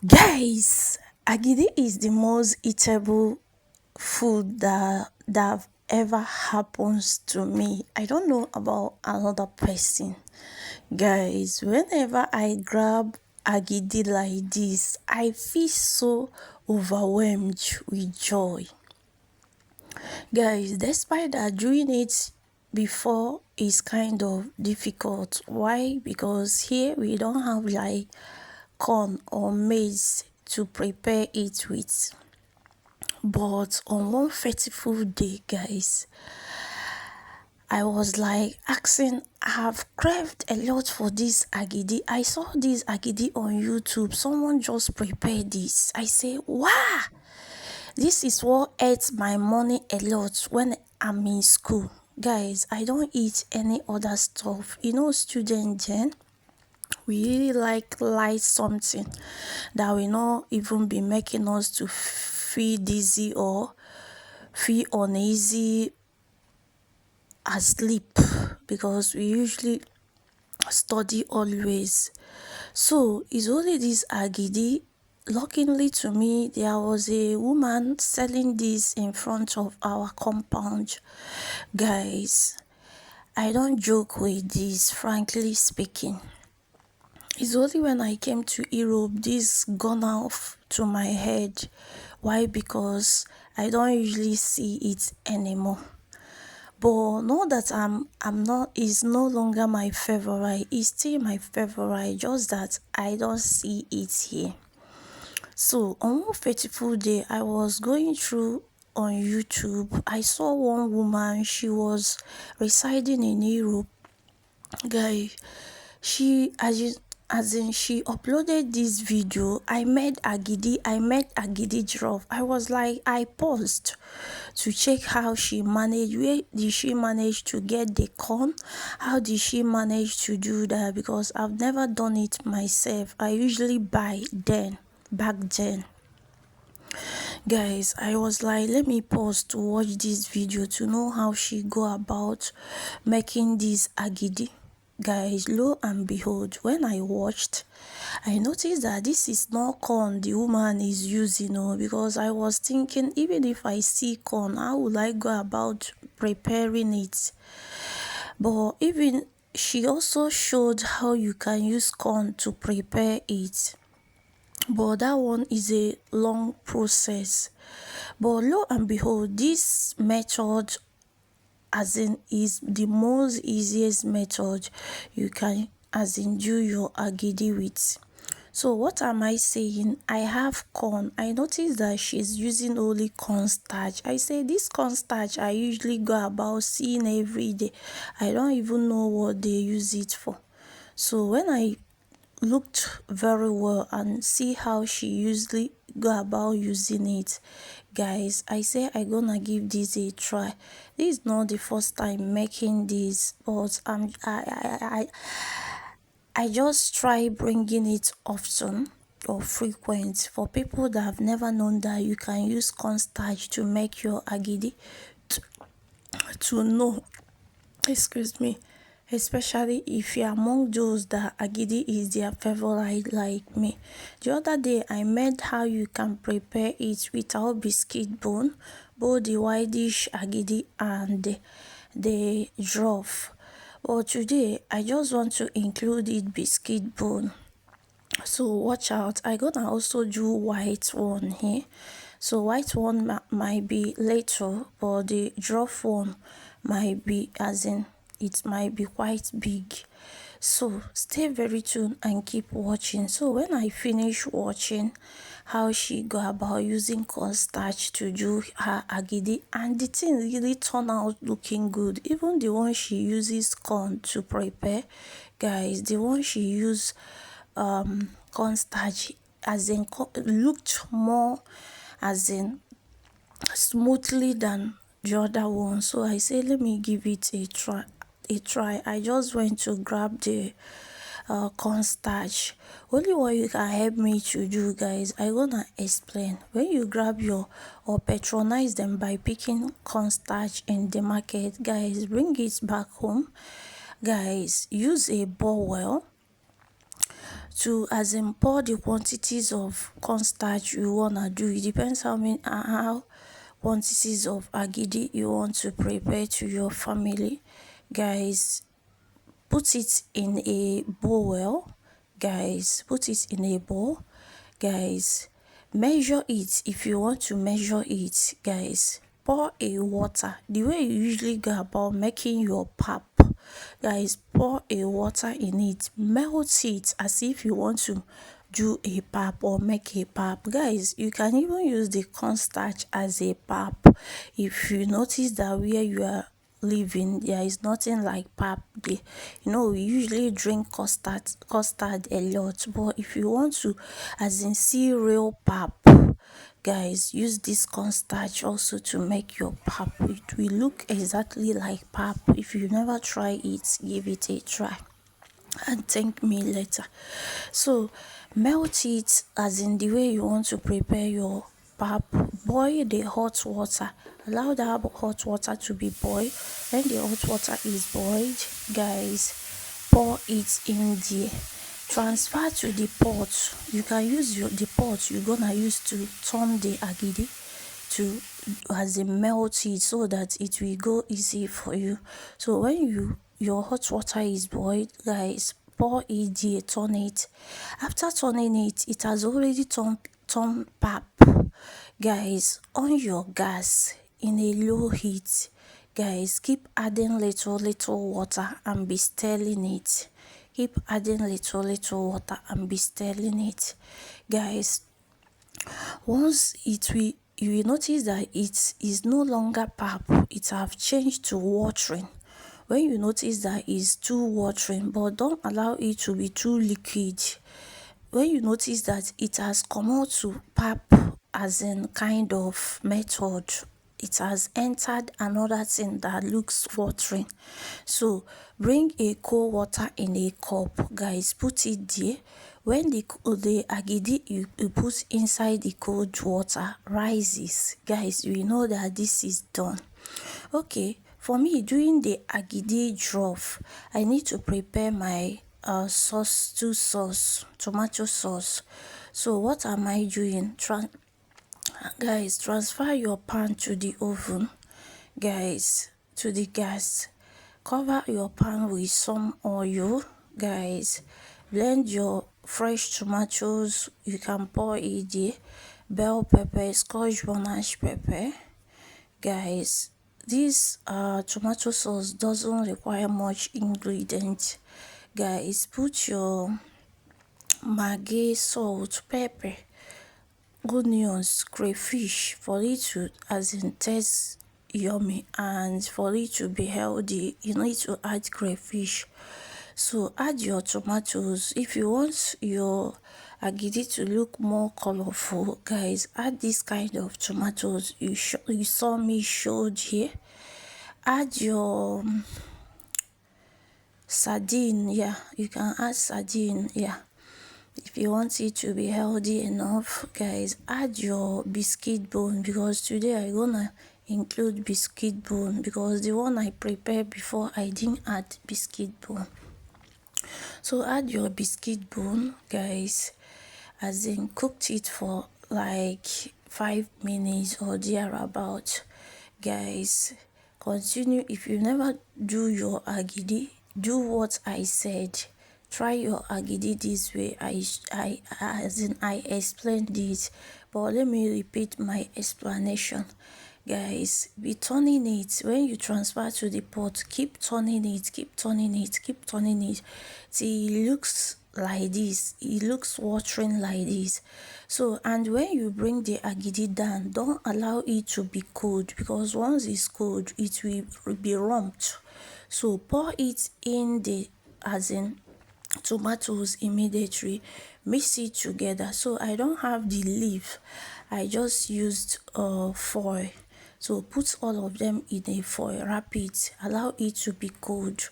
Guys, agidi is the most eatable food that ever happens to me. I don't know about another person. Guys, whenever I grab agidi like this, I feel so overwhelmed with joy. Guys, despite that doing it before is kind of difficult. Why? Because here we don't have like corn or maize to prepare it with. But on one fateful day, guys, I was like asking, I have craved a lot for this agidi. I saw this agidi on YouTube. Someone just prepared this. I say, wow, this is what eats my money a lot when I'm in school. Guys, I don't eat any other stuff. Student then we really like light something that will not even be making us to feel dizzy or feel uneasy asleep, because we usually study always. So it's only this agidi. Luckily to me, there was a woman selling this in front of our compound. Guys, I don't joke with this, frankly speaking. It's only when I came to Europe this gone off to my head. Why? Because I don't usually see it anymore. But not that I'm not, it's no longer my favorite. It's still my favorite, just that I don't see it here. So on one fateful day, I was going through on YouTube. I saw one woman, she was residing in Europe. Guy, she she uploaded this video. I made agidi jollof. I was like, I paused to check how she managed. Where did she manage to get the corn? How did she manage to do that? Because I've never done it myself. I usually buy back then. Guys, I was like, let me pause to watch this video to know how she go about making this agidi. Guys, lo and behold, when I watched, I noticed that this is not corn the woman is using. Because I was thinking, even if I see corn, how would I go about preparing it? But even she also showed how you can use corn to prepare it, but that one is a long process. But lo and behold, this method, as in, is the most easiest method you can do your agidi with. So what am I saying? I have corn. I noticed that she's using only cornstarch. I say this cornstarch I usually go about seeing every day. I don't even know what they use it for. So when I looked very well and see how she usually go about using it, guys, I say I gonna give this a try. This is not the first time making this, but I just try bringing it often or frequent for people that have never known that you can use cornstarch to make your agidi, to know, excuse me, especially if you're among those that agidi is their favorite like me. The other day I made how you can prepare it without biscuit bone, both the whitish agidi and the jollof. But today I just want to include it biscuit bone. So watch out, I gonna also do white one here. So white one might be later, but the jollof one might be, as in, it might be quite big. So stay very tuned and keep watching. So when I finish watching how she go about using cornstarch to do her agidi, and the thing really turn out looking good. Even the one she uses corn to prepare, guys, the one she use cornstarch, as in, looked more, as in, smoothly than the other one. So I say, let me give it a try. I just went to grab the cornstarch. Only what you can help me to do, guys, I gonna explain. When you grab your, or patronize them by picking cornstarch in the market, guys, bring it back home. Guys, use a bowl to as in pour the quantities of cornstarch you wanna do. It depends how quantities of agidi you want to prepare to your family. Guys, put it in a bowl. Guys, put it in a bowl. Guys, measure it if you want to measure it. Guys, pour a water the way you usually go about making your pap. Guys, pour a water in it, melt it as if you want to do a pap or make a pap. Guys, you can even use the cornstarch as a pap. If you notice that where you are living there is nothing like pap there, we usually drink custard a lot, but if you want to as in see real pap, guys, use this cornstarch also to make your pap. It will look exactly like pap. If you never try it, give it a try and thank me later. So melt it as in the way you want to prepare your pap. Boil the hot water, allow that hot water to be boiled. When the hot water is boiled, guys, pour it in there. Transfer to the pot. You can use the pot you're gonna use to turn the agidi to as a melt it so that it will go easy for you. So when your hot water is boiled, guys, pour it there, turn it. After turning it, it has already turned pap. Guys, on your gas in a low heat. Guys, keep adding little water and be stirring it. Keep adding little water and be stirring it. Guys, once you will notice that it is no longer pap, it have changed to watering. When you notice that it's too watering, but don't allow it to be too liquid. When you notice that it has come out to pap as in kind of method, it has entered another thing that looks watering. So bring a cold water in a cup. Guys, put it there. When the agidi you put inside the cold water rises, guys, you know that this is done. Okay, for me doing the agidi jollof, I need to prepare my tomato sauce. So what am I doing? Guys, transfer your pan to the oven. Guys, to the gas. Cover your pan with some oil. Guys, blend your fresh tomatoes. You can pour it there. Bell pepper, scotch bonnet pepper. Guys, this tomato sauce doesn't require much ingredients. Guys, put your maggi, salt, pepper, onions, crayfish for it to as in taste yummy, and for it to be healthy you need to add crayfish. So add your tomatoes. If you want your agidi to look more colorful, guys, add this kind of tomatoes you saw me showed here. Add your sardine. You can add sardine. If you want it to be healthy enough, guys, add your biscuit bone, because today I'm gonna include biscuit bone, because the one I prepared before I didn't add biscuit bone. So add your biscuit bone, guys, as in cooked it for like 5 minutes or thereabout. Guys, continue. If you never do your agidi, do what I said. Try your agidi this way. I explained this, but let me repeat my explanation. Guys, be turning it. When you transfer to the pot, keep turning it till it looks like this. It looks watering like this. So, and when you bring the agidi down, don't allow it to be cold, because once it's cold it will be rumped. So pour it in the as in tomatoes immediately, mix it together. So I don't have the leaf, I just used foil. So put all of them in a foil, wrap it, allow it to be cold,